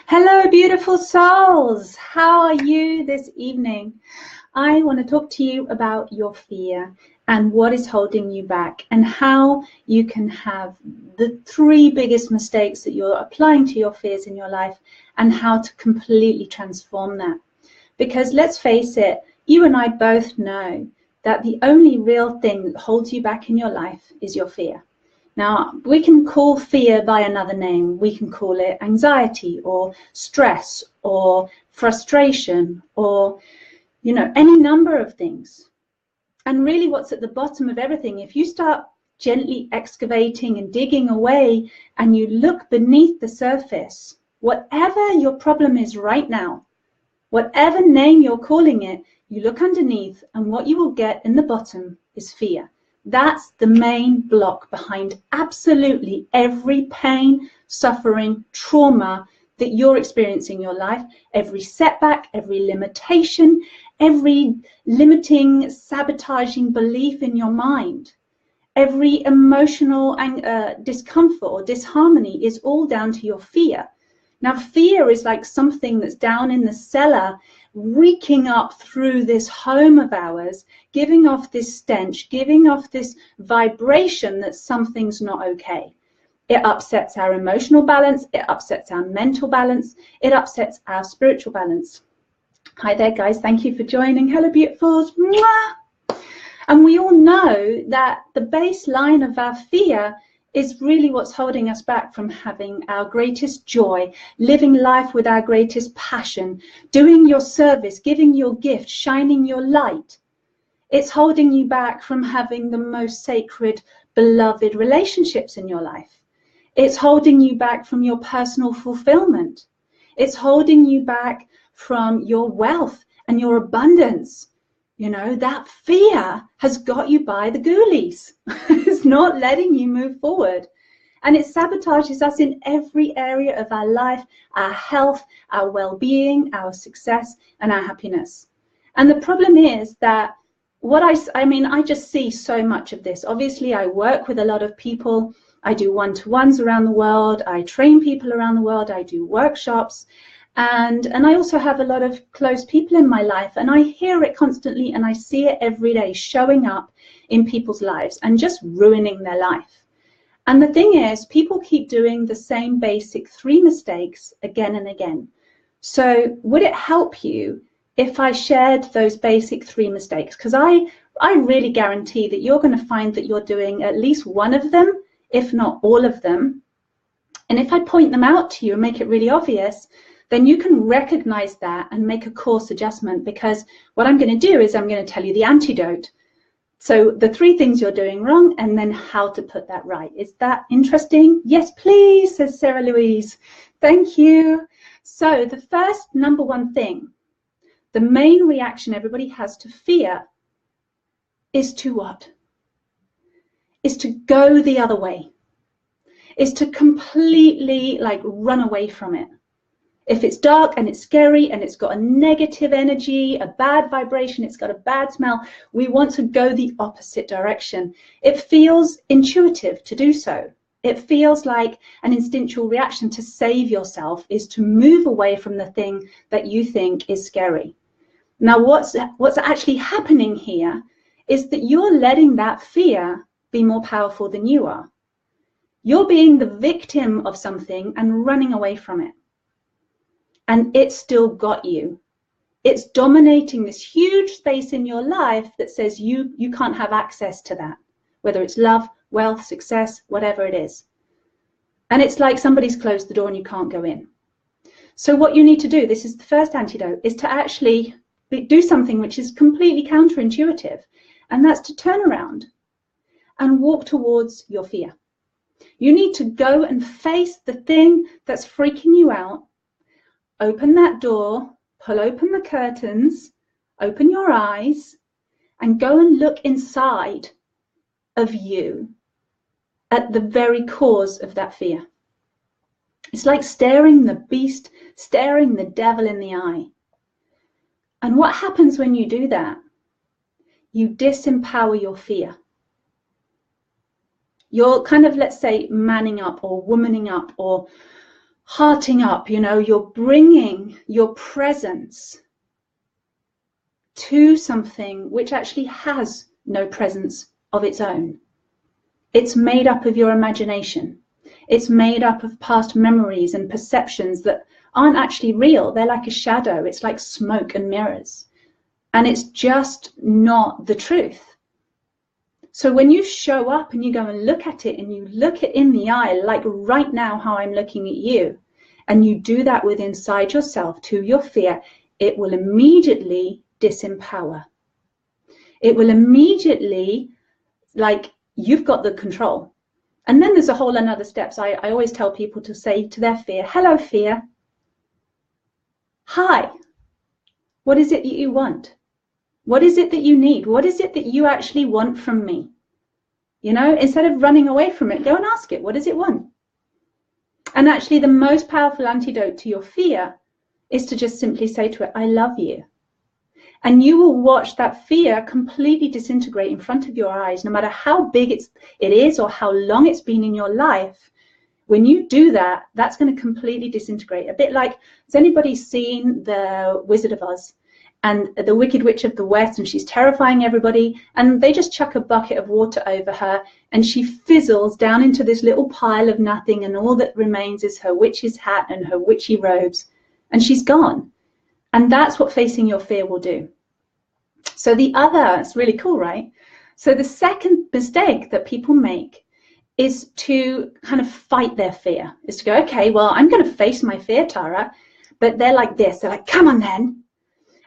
Hello, beautiful souls. How are you this evening? I want to talk to you about your fear and what is holding you back and how you can have the three biggest mistakes that you're applying to your fears in your life and how to completely transform that. Because let's face it, you and I both know that the only real thing that holds you back in your life is your fear. Now, we can call fear by another name. We can call it anxiety or stress or frustration or, any number of things. And really what's at the bottom of everything, if you start gently excavating and digging away and you look beneath the surface, whatever your problem is right now, whatever name you're calling it, you look underneath and what you will get in the bottom is fear. That's the main block behind absolutely every pain, suffering, trauma that you're experiencing in your life, every setback, every limitation, every limiting, sabotaging belief in your mind, every emotional discomfort or disharmony is all down to your fear. Now, fear is like something that's down in the cellar, reeking up through this home of ours, giving off this stench, giving off this vibration that something's not okay. It upsets our emotional balance, it upsets our mental balance, it upsets our spiritual balance. Hi there, guys. Thank you for joining. Hello, beautifuls. Mwah! And we all know that the baseline of our fear is really what's holding us back from having our greatest joy, living life with our greatest passion, doing your service, giving your gift, shining your light. It's holding you back from having the most sacred, beloved relationships in your life. It's holding you back from your personal fulfillment. It's holding you back from your wealth and your abundance. That fear has got you by the ghoulies. It's not letting you move forward. And it sabotages us in every area of our life, our health, our well-being, our success, and our happiness. And the problem is that I just see so much of this. Obviously, I work with a lot of people. I do one-to-ones around the world. I train people around the world. I do workshops. And I also have a lot of close people in my life, and I hear it constantly and I see it every day showing up in people's lives and just ruining their life. And the thing is, people keep doing the same basic three mistakes again and again. So would it help you if I shared those basic three mistakes? Because I really guarantee that you're going to find that you're doing at least one of them, if not all of them. And if I point them out to you and make it really obvious, then you can recognize that and make a course adjustment, because what I'm going to do is I'm going to tell you the antidote. So the three things you're doing wrong and then how to put that right. Is that interesting? Yes, please, says Sarah Louise. Thank you. So the first number one thing, the main reaction everybody has to fear is to what? Is to go the other way. Is to completely run away from it. If it's dark and it's scary and it's got a negative energy, a bad vibration, it's got a bad smell, we want to go the opposite direction. It feels intuitive to do so. It feels like an instinctual reaction to save yourself is to move away from the thing that you think is scary. Now, what's actually happening here is that you're letting that fear be more powerful than you are. You're being the victim of something and running away from it. And it's still got you. It's dominating this huge space in your life that says you can't have access to that, whether it's love, wealth, success, whatever it is. And it's like somebody's closed the door and you can't go in. So what you need to do, this is the first antidote, is to actually do something which is completely counterintuitive. And that's to turn around and walk towards your fear. You need to go and face the thing that's freaking you out. Open that door, pull open the curtains, open your eyes, and go and look inside of you at the very cause of that fear. It's like staring the beast, staring the devil in the eye. And what happens when you do that? You disempower your fear. You're kind of, let's say, manning up or womaning up or hearting up, you know, you're bringing your presence to something which actually has no presence of its own. It's made up of your imagination. It's made up of past memories and perceptions that aren't actually real. They're like a shadow. It's like smoke and mirrors. And it's just not the truth. So when you show up and you go and look at it and you look it in the eye, like right now how I'm looking at you, and you do that with inside yourself to your fear, it will immediately disempower. It will immediately, like, you've got the control. And then there's a whole another steps. I always tell people to say to their fear, hello, fear. Hi. What is it that you want? What is it that you need? What is it that you actually want from me? You know, instead of running away from it, go and ask it, what does it want? And actually the most powerful antidote to your fear is to just simply say to it, I love you. And you will watch that fear completely disintegrate in front of your eyes, no matter how big it is or how long it's been in your life. When you do that, that's going to completely disintegrate. A bit like, has anybody seen The Wizard of Oz and the Wicked Witch of the West, and she's terrifying everybody, and they just chuck a bucket of water over her, and she fizzles down into this little pile of nothing, and all that remains is her witch's hat and her witchy robes, and she's gone. And that's what facing your fear will do. So the other, it's really cool, right? So the second mistake that people make is to kind of fight their fear, is to go, okay, well, I'm going to face my fear, Tara, but they're like this. They're like, come on then.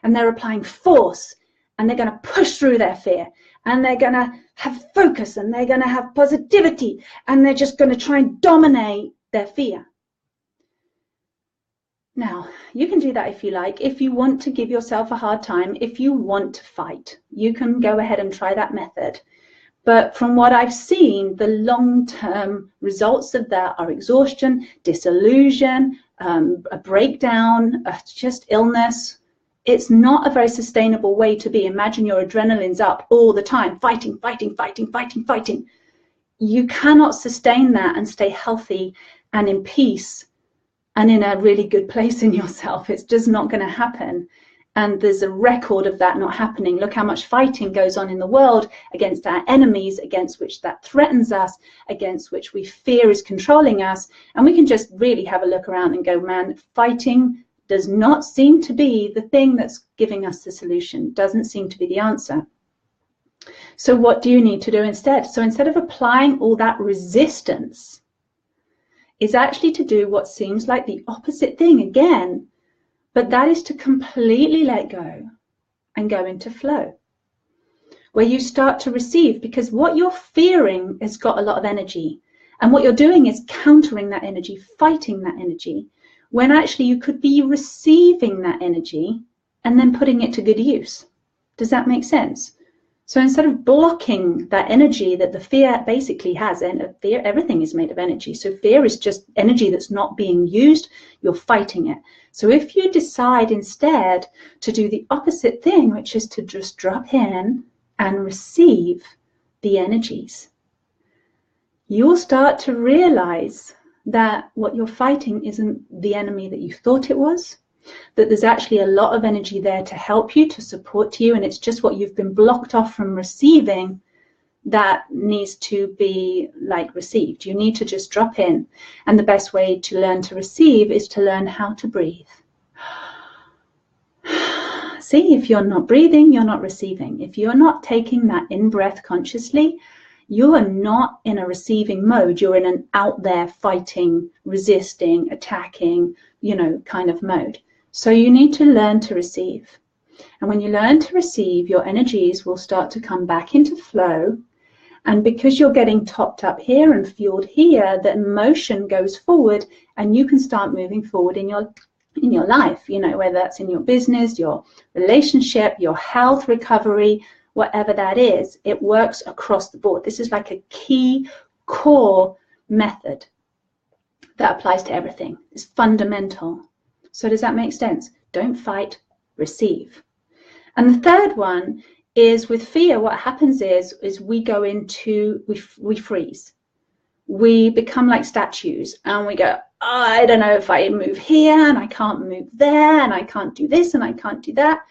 And they're applying force, and they're going to push through their fear, and they're going to have focus, and they're going to have positivity, and they're just going to try and dominate their fear. Now, you can do that if you like. If you want to give yourself a hard time, if you want to fight, you can go ahead and try that method. But from what I've seen, the long-term results of that are exhaustion, disillusion, a breakdown, just illness. It's not a very sustainable way to be. Imagine your adrenaline's up all the time, fighting, fighting, fighting, fighting, fighting. You cannot sustain that and stay healthy and in peace and in a really good place in yourself. It's just not going to happen. And there's a record of that not happening. Look how much fighting goes on in the world against our enemies, against which that threatens us, against which we fear is controlling us. And we can just really have a look around and go, man, fighting does not seem to be the thing that's giving us the solution, doesn't seem to be the answer. So what do you need to do instead? So instead of applying all that resistance, is actually to do what seems like the opposite thing again, but that is to completely let go and go into flow, where you start to receive, because what you're fearing has got a lot of energy, and what you're doing is countering that energy, fighting that energy, when actually you could be receiving that energy and then putting it to good use. Does that make sense? So instead of blocking that energy that the fear basically has, and fear, everything is made of energy. So fear is just energy that's not being used, you're fighting it. So if you decide instead to do the opposite thing, which is to just drop in and receive the energies, you'll start to realize that what you're fighting isn't the enemy that you thought it was, that there's actually a lot of energy there to help you, to support you, and it's just what you've been blocked off from receiving that needs to be like received. You need to just drop in, and the best way to learn to receive is to learn how to breathe. See, if you're not breathing, you're not receiving. If you're not taking that in-breath consciously, you are not in a receiving mode. You're in an out there fighting, resisting, attacking, kind of mode. So you need to learn to receive. And when you learn to receive, your energies will start to come back into flow. And because you're getting topped up here and fueled here, the emotion goes forward, and you can start moving forward in your life, whether that's in your business, your relationship, your health recovery, whatever that is. It works across the board. This is like a key core method that applies to everything. It's fundamental. So does that make sense? Don't fight, receive. And the third one is with fear. What happens is we go into, we freeze. we become like statues and we go, oh, I don't know if I move here and I can't move there and I can't do this and I can't do that.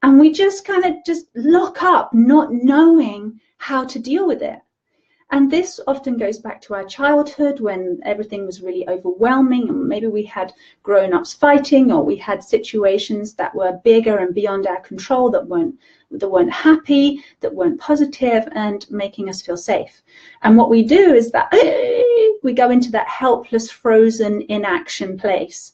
And we just kind of just lock up, not knowing how to deal with it. And this often goes back to our childhood when everything was really overwhelming, and maybe we had grown-ups fighting, or we had situations that were bigger and beyond our control that weren't happy, that weren't positive and making us feel safe. And what we do is that we go into that helpless, frozen, inaction place.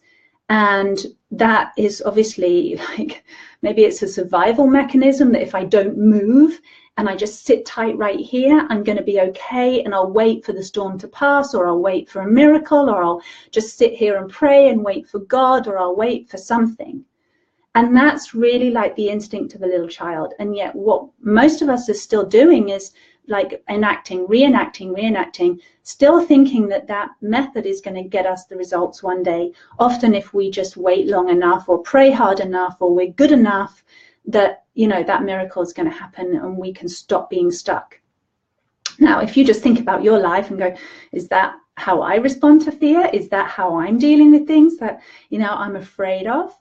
And that is obviously like, maybe it's a survival mechanism that if I don't move and I just sit tight right here, I'm going to be okay, and I'll wait for the storm to pass, or I'll wait for a miracle, or I'll just sit here and pray and wait for God, or I'll wait for something. And that's really like the instinct of a little child. And yet what most of us are still doing is like reenacting, still thinking that that method is going to get us the results one day. Often if we just wait long enough or pray hard enough or we're good enough, that, you know, that miracle is going to happen and we can stop being stuck. Now, if you just think about your life and go, is that how I respond to fear? Is that how I'm dealing with things that, you know, I'm afraid of?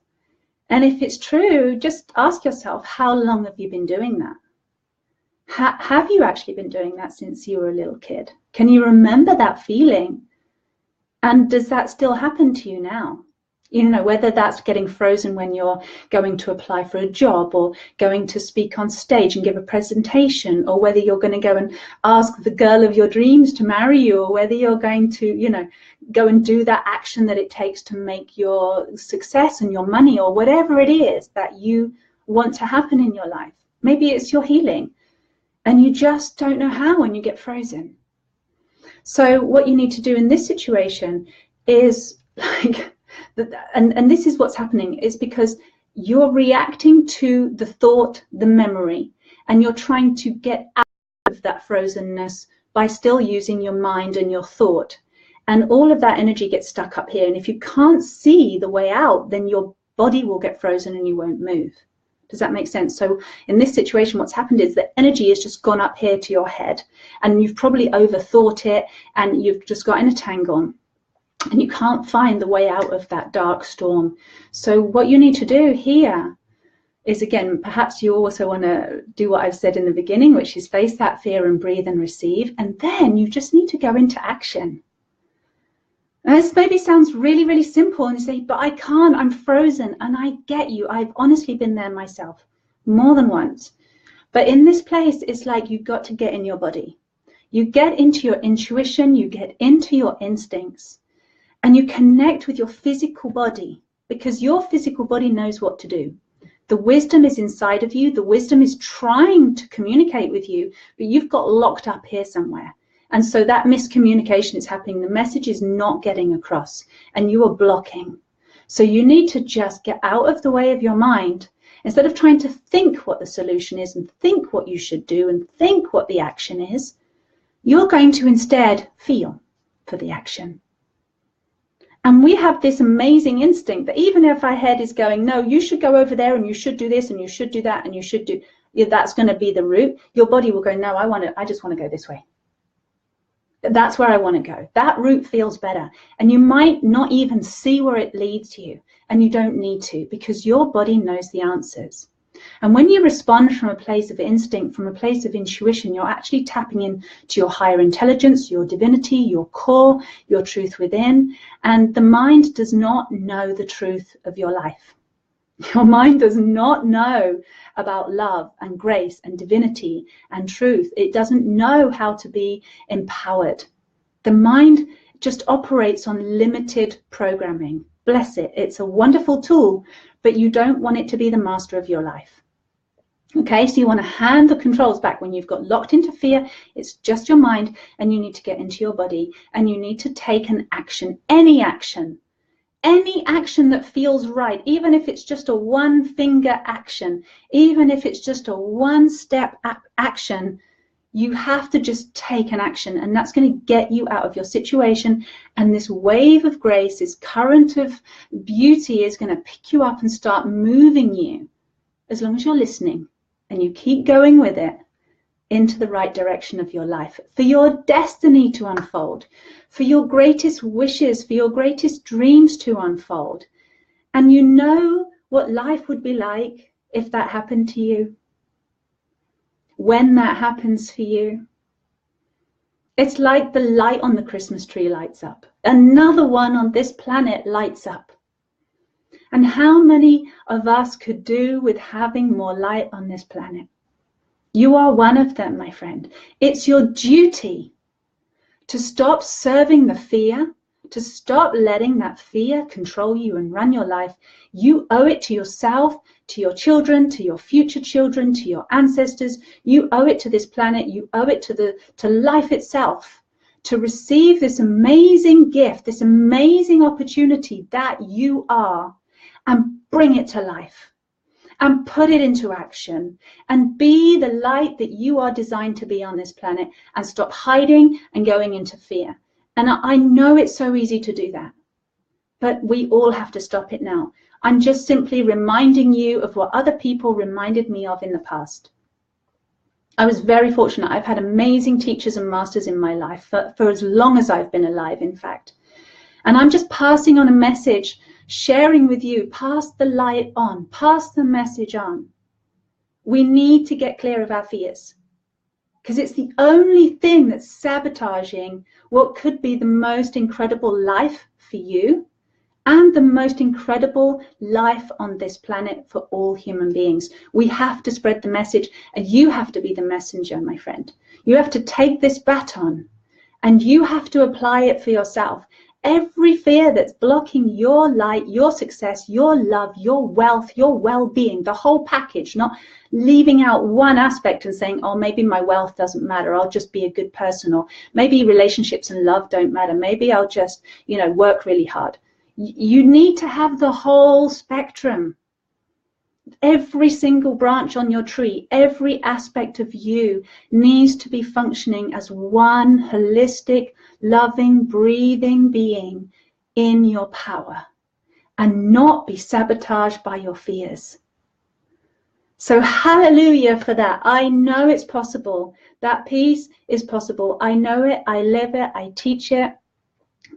And if it's true, just ask yourself, how long have you been doing that? Have you actually been doing that since you were a little kid? Can you remember that feeling? And does that still happen to you now? You know, whether that's getting frozen when you're going to apply for a job or going to speak on stage and give a presentation, or whether you're going to go and ask the girl of your dreams to marry you, or whether you're going to, you know, go and do that action that it takes to make your success and your money, or whatever it is that you want to happen in your life. Maybe it's your healing and you just don't know how when you get frozen. So what you need to do in this situation is like, and this is what's happening, is because you're reacting to the thought, the memory, and you're trying to get out of that frozenness by still using your mind and your thought. And all of that energy gets stuck up here. And if you can't see the way out, then your body will get frozen and you won't move. Does that make sense? So in this situation, what's happened is the energy has just gone up here to your head, and you've probably overthought it, and you've just got in a tangle, and you can't find the way out of that dark storm. So what you need to do here is, again, perhaps you also want to do what I've said in the beginning, which is face that fear and breathe and receive. And then you just need to go into action. And this maybe sounds really, really simple, and you say, but I can't, I'm frozen. And I get you. I've honestly been there myself more than once. But in this place, it's like you've got to get in your body. You get into your intuition, you get into your instincts. And you connect with your physical body, because your physical body knows what to do. The wisdom is inside of you. The wisdom is trying to communicate with you, but you've got locked up here somewhere. And so that miscommunication is happening. The message is not getting across and you are blocking. So you need to just get out of the way of your mind. Instead of trying to think what the solution is and think what you should do and think what the action is, you're going to instead feel for the action. And we have this amazing instinct that even if our head is going, no, you should go over there and you should do this and you should do that and you should do, that's going to be the route, your body will go, no, I just want to go this way. That's where I want to go. That route feels better. And you might not even see where it leads you, and you don't need to, because your body knows the answers. And when you respond from a place of instinct, from a place of intuition, you're actually tapping into your higher intelligence, your divinity, your core, your truth within. And the mind does not know the truth of your life. Your mind does not know about love and grace and divinity and truth. It doesn't know how to be empowered. The mind just operates on limited programming. Bless it. It's a wonderful tool, but you don't want it to be the master of your life. Okay, so you want to hand the controls back when you've got locked into fear. It's just your mind, and you need to get into your body, and you need to take an action, any action that feels right, even if it's just a one finger action, even if it's just a one step action. You have to just take an action, and that's going to get you out of your situation. And this wave of grace, this current of beauty is going to pick you up and start moving you. As long as you're listening and you keep going with it, into the right direction of your life, for your destiny to unfold, for your greatest wishes, for your greatest dreams to unfold. And you know what life would be like if that happened to you, when that happens for you. It's like the light on the Christmas tree lights up. Another one on this planet lights up. And how many of us could do with having more light on this planet? You are one of them, my friend. It's your duty to stop serving the fear, to stop letting that fear control you and run your life. You owe it to yourself, to your children, to your future children, to your ancestors. You owe it to this planet. You owe it to life itself, to receive this amazing gift, this amazing opportunity that you are, and bring it to life and put it into action and be the light that you are designed to be on this planet, and stop hiding and going into fear. And I know it's so easy to do that, but we all have to stop it now. I'm just simply reminding you of what other people reminded me of in the past. I was very fortunate. I've had amazing teachers and masters in my life for as long as I've been alive, in fact. And I'm just passing on a message, sharing with you, pass the light on, pass the message on. We need to get clear of our fears, because it's the only thing that's sabotaging what could be the most incredible life for you and the most incredible life on this planet for all human beings. We have to spread the message, and you have to be the messenger, my friend. You have to take this baton and you have to apply it for yourself. Every fear that's blocking your light, your success, your love, your wealth, your well-being, the whole package, not leaving out one aspect and saying, oh, maybe my wealth doesn't matter, I'll just be a good person, or maybe relationships and love don't matter, maybe I'll just, work really hard. You need to have the whole spectrum. Every single branch on your tree, every aspect of you needs to be functioning as one holistic, loving, breathing being in your power, and not be sabotaged by your fears. So hallelujah for that. I know it's possible. That peace is possible. I know it, I live it, I teach it,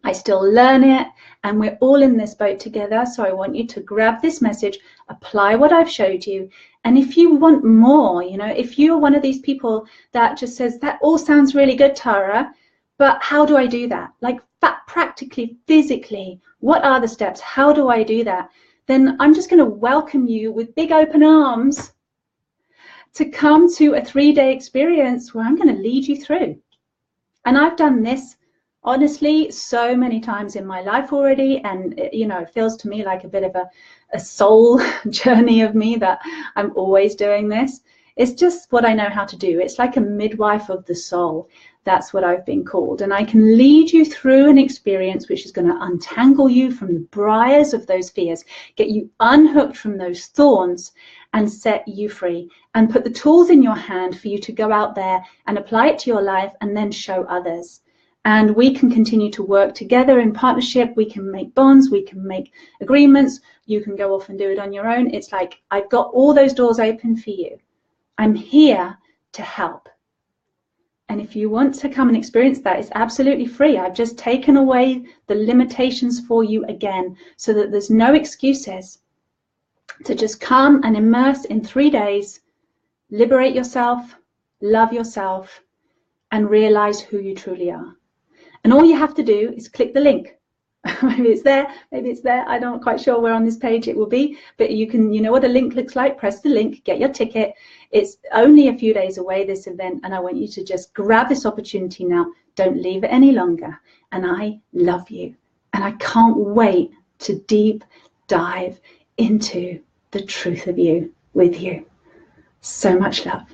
I still learn it, and we're all in this boat together. So I want you to grab this message, apply what I've showed you, and if you want more, if you're one of these people that just says, that all sounds really good, Tara, but how do I do that? Like practically, physically, what are the steps? How do I do that? Then I'm just going to welcome you with big open arms to come to a 3-day experience where I'm going to lead you through. And I've done this, honestly, so many times in my life already, and it feels to me like a bit of a soul journey of me, that I'm always doing this. It's just what I know how to do. It's like a midwife of the soul. That's what I've been called. And I can lead you through an experience which is going to untangle you from the briars of those fears, get you unhooked from those thorns, and set you free, and put the tools in your hand for you to go out there and apply it to your life and then show others. And we can continue to work together in partnership. We can make bonds, we can make agreements. You can go off and do it on your own. It's like, I've got all those doors open for you. I'm here to help. And if you want to come and experience that, it's absolutely free. I've just taken away the limitations for you again, so that there's no excuses to just come and immerse in 3 days, liberate yourself, love yourself, and realize who you truly are. And all you have to do is click the link. Maybe it's there, maybe it's there. I'm not quite sure where on this page it will be, but you can, what a link looks like. Press the link, get your ticket. It's only a few days away, this event, and I want you to just grab this opportunity now. Don't leave it any longer. And I love you. And I can't wait to deep dive into the truth of you with you. So much love.